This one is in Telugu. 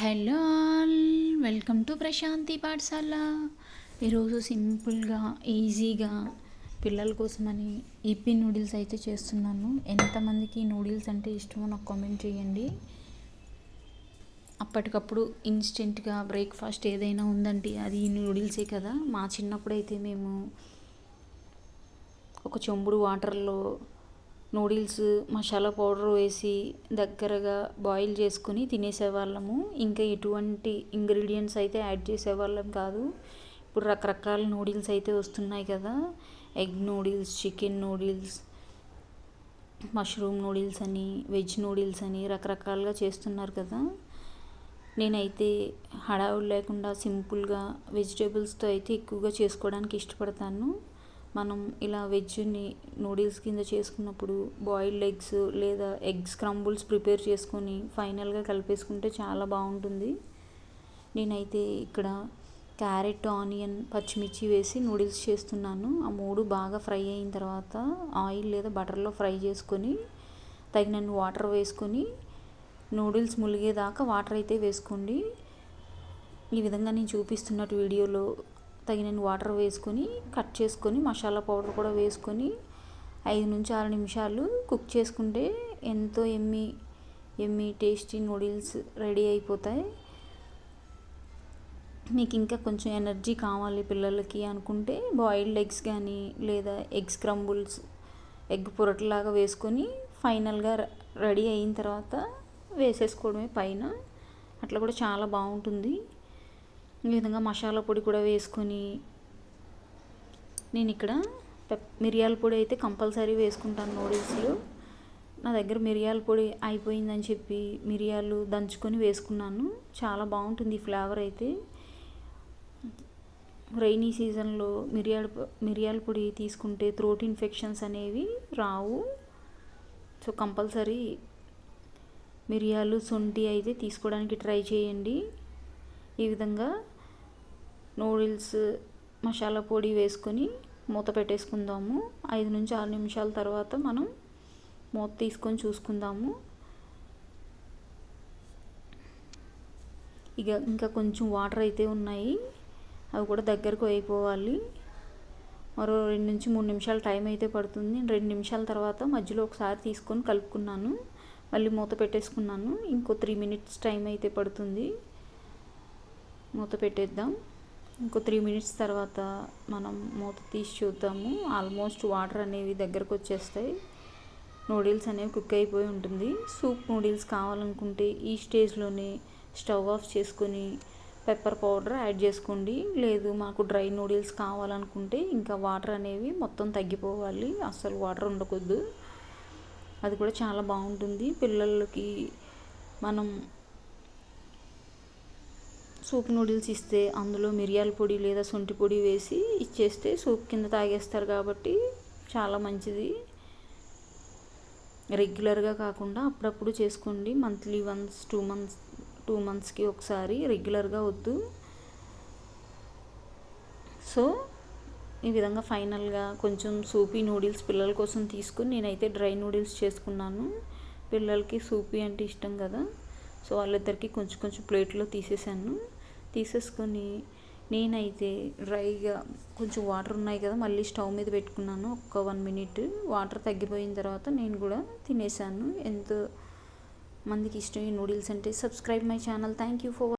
Hello all, welcome to Prashanti Pathashala. ఈరోజు సింపుల్గా ఈజీగా పిల్లల కోసమని ఇప్పి నూడిల్స్ అయితే చేస్తున్నాను. ఎంతమందికి నూడిల్స్ అంటే ఇష్టమో నాకు కామెంట్ చేయండి. అప్పటికప్పుడు ఇన్స్టెంట్గా బ్రేక్ఫాస్ట్ ఏదైనా ఉందంటే అది నూడిల్సే కదా. మా చిన్నప్పుడైతే మేము ఒక చెంబుడు వాటర్లో నూడిల్స్ మసాలా పౌడర్ వేసి దగ్గరగా బాయిల్ చేసుకొని తినేసేవాళ్ళము. ఇంకా ఎటువంటి ఇంగ్రీడియంట్స్ అయితే యాడ్ చేసేవాళ్ళం కాదు. ఇప్పుడు రకరకాల నూడిల్స్ అయితే వస్తున్నాయి కదా. Egg noodles, chicken noodles, mushroom noodles అని, వెజ్ నూడిల్స్ అని రకరకాలుగా చేస్తున్నారు కదా. నేనైతే హడావుడి లేకుండా సింపుల్గా వెజిటేబుల్స్తో అయితే ఎక్కువగా చేసుకోవడానికి ఇష్టపడతాను. మనం ఇలా వెజ్ని నూడిల్స్ కింద చేసుకున్నప్పుడు బాయిల్డ్ ఎగ్స్ లేదా ఎగ్ స్క్రంబుల్స్ ప్రిపేర్ చేసుకొని ఫైనల్గా కలిపేసుకుంటే చాలా బాగుంటుంది. నేనైతే ఇక్కడ క్యారెట్, ఆనియన్, పచ్చిమిర్చి వేసి నూడిల్స్ చేస్తున్నాను. ఆ మూడు బాగా ఫ్రై అయిన తర్వాత ఆయిల్ లేదా బటర్లో ఫ్రై చేసుకొని తగినన్ని వాటర్ వేసుకొని నూడిల్స్ ములిగేదాకా వాటర్ అయితే వేసుకోండి. ఈ విధంగా నేను చూపిస్తున్నట్టు వీడియోలో తగినన్ని వాటర్ వేసుకొని కట్ చేసుకొని మసాలా పౌడర్ కూడా వేసుకొని 5 నుంచి 6 నిమిషాలు కుక్ చేసుకుంటే ఎంతో ఎమ్మి టేస్టీ నూడిల్స్ రెడీ అయిపోతాయి. మీకు ఇంకా కొంచెం ఎనర్జీ కావాలి పిల్లలకి అనుకుంటే బాయిల్డ్ ఎగ్స్ కానీ లేదా ఎగ్ స్క్రంబుల్స్, ఎగ్ పొరట్లాగా వేసుకొని ఫైనల్గా రెడీ అయిన తర్వాత వేసేసుకోవడమే పైన. అట్లా కూడా చాలా బాగుంటుంది. ఈ విధంగా మసాలా పొడి కూడా వేసుకొని నేను ఇక్కడ మిరియాల పొడి అయితే కంపల్సరీ వేసుకుంటాను నూడిల్స్లో. నా దగ్గర మిరియాల పొడి అయిపోయిందని చెప్పి మిరియాలు దంచుకొని వేసుకున్నాను. చాలా బాగుంటుంది ఈ ఫ్లేవర్ అయితే. రైనీ సీజన్లో మిరియాల పొడి తీసుకుంటే థ్రోట్ ఇన్ఫెక్షన్స్ అనేవి రావు. సో కంపల్సరీ మిరియాలు, శొంఠి అయితే తీసుకోవడానికి ట్రై చేయండి. ఈ విధంగా నూడిల్స్ మసాలా పొడి వేసుకొని మూత పెట్టేసుకుందాము. 5 నుంచి 6 నిమిషాల తర్వాత మనం మూత తీసుకొని చూసుకుందాము. ఇంకా కొంచెం వాటర్ అయితే ఉన్నాయి, అవి కూడా దగ్గరకు అయిపోవాలి. మరో 2 నుంచి 3 నిమిషాలు టైం అయితే పడుతుంది. 2 నిమిషాల తర్వాత మధ్యలో ఒకసారి తీసుకొని కలుపుకున్నాను, మళ్ళీ మూత పెట్టేసుకున్నాను. ఇంకో 3 మినిట్స్ టైం అయితే పడుతుంది. మూత పెట్టేద్దాం. ఇంకో 3 మినిట్స్ తర్వాత మనం మూత తీసి చూద్దాము. ఆల్మోస్ట్ వాటర్ అనేవి దగ్గరకు వచ్చేస్తాయి, నూడిల్స్ అనేవి కుక్ అయిపోయి ఉంటుంది. సూప్ నూడిల్స్ కావాలనుకుంటే ఈ స్టేజ్లోనే స్టవ్ ఆఫ్ చేసుకొని పెప్పర్ పౌడర్ యాడ్ చేసుకోండి. లేదు మాకు డ్రై నూడిల్స్ కావాలనుకుంటే ఇంకా వాటర్ అనేవి మొత్తం తగ్గిపోవాలి, అస్సలు వాటర్ ఉండకూడదు. అది కూడా చాలా బాగుంటుంది. పిల్లలకి మనం సూప్ నూడిల్స్ ఇస్తే అందులో మిరియాల పొడి లేదా శొంఠి పొడి వేసి ఇచ్చేస్తే సూప్ కింద తాగేస్తారు కాబట్టి చాలా మంచిది. రెగ్యులర్గా కాకుండా అప్పుడప్పుడు చేసుకోండి. మంత్లీ వన్స్, 2 మంత్స్కి ఒకసారి, రెగ్యులర్గా వద్దు. సో ఈ విధంగా ఫైనల్గా కొంచెం సూపీ నూడిల్స్ పిల్లల కోసం తీసుకుని నేనైతే డ్రై నూడిల్స్ చేసుకున్నాను. పిల్లలకి సూపీ అంటే ఇష్టం కదా. సో వాళ్ళిద్దరికి కొంచెం కొంచెం ప్లేట్లో తీసేసుకొని నేనైతే డ్రైగా కొంచెం వాటర్ ఉన్నాయి కదా, మళ్ళీ స్టవ్ మీద పెట్టుకున్నాను. ఒక 1 మినిట్ వాటర్ తగ్గిపోయిన తర్వాత నేను కూడా తినేసాను. ఎంతో మందికి ఇష్టం ఈ నూడిల్స్ అంటే. Subscribe my channel. Thank you for